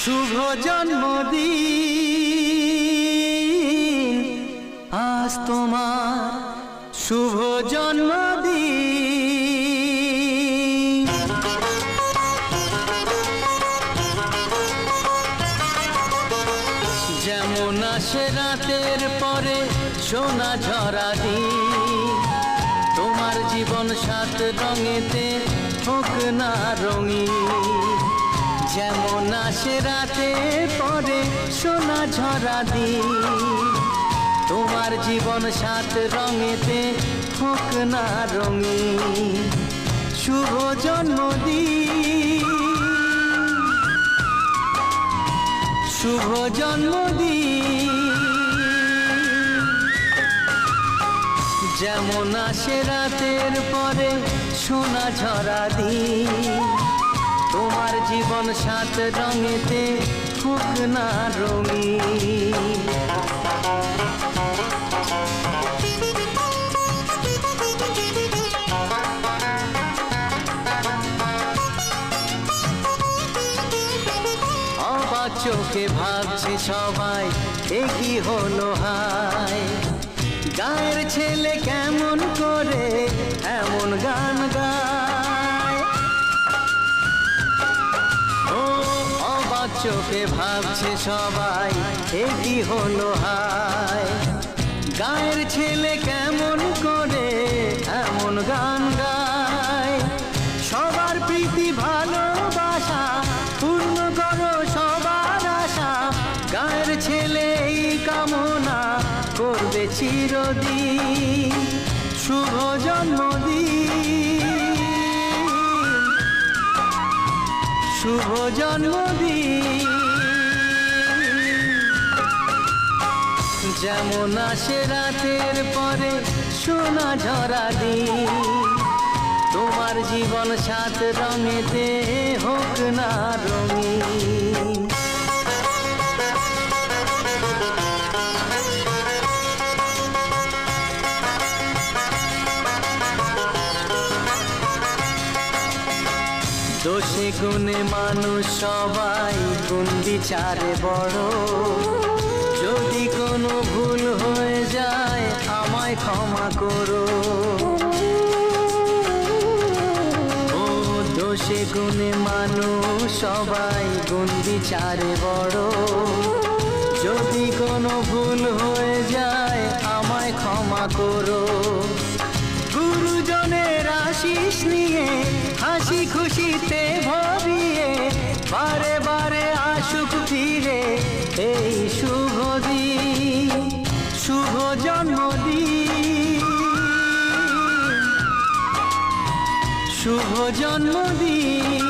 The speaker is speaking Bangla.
শুভ জন্মদিন আজ তোমার, শুভ জন্মদিন। যেমন আসে রাতের পরে সোনা ঝরা দিন, তোমার জীবন সাত রঙেতে হোক না রঙিন। যেমন আসে রাতের পরে সোনা ঝরা দিন, তোমার জীবন সাত রঙেতে হোক না রঙিন। শুভ জন্মদিন, শুভ জন্মদিন। যেমন আসে রাতের পরে সোনা ঝরা দিন, তোমার জীবন সাত রঙেতে হোক না রঙিন। অবাক চোখে ভাবছে সবাই এ কি হলো হায়, গায়ের ছেলে কেমন করে এমন গান গায়। ও অবাক চোখে ভাবছে সবাই এ কি হলো হায়, গায়ের ছেলে কেমন করে এমন গান গায়। সবার প্রীতি ভালোবাসা পূর্ণ করো সবার আশা, গায়ের ছেলে এই কামনা করবে চিরদিন। শুভ জন্মদিন, শুভ জন্মদিন। যেমন আসে রাতের পরে সোনা ঝরা দিন, তোমার জীবন সাত রঙেতে হোক না রঙিন। দোষে গুণে মানুষ সবাই, গুণ বিচারে বড়। যদি কোনো ভুল হয়ে যায় আমায় ক্ষমা করো। ও দোষে গুণে মানুষ সবাই, গুণ বিচারে বড়। যদি কোনো ভুল হয়ে যায় আমায় ক্ষমা করো। গুরুজনের আশিস নিয়ে হাসি খুশিতে ভরিয়ে, বারে বারে আসুক ফিরে এই শুভ দিন। শুভ জন্মদিন, শুভ জন্মদিন।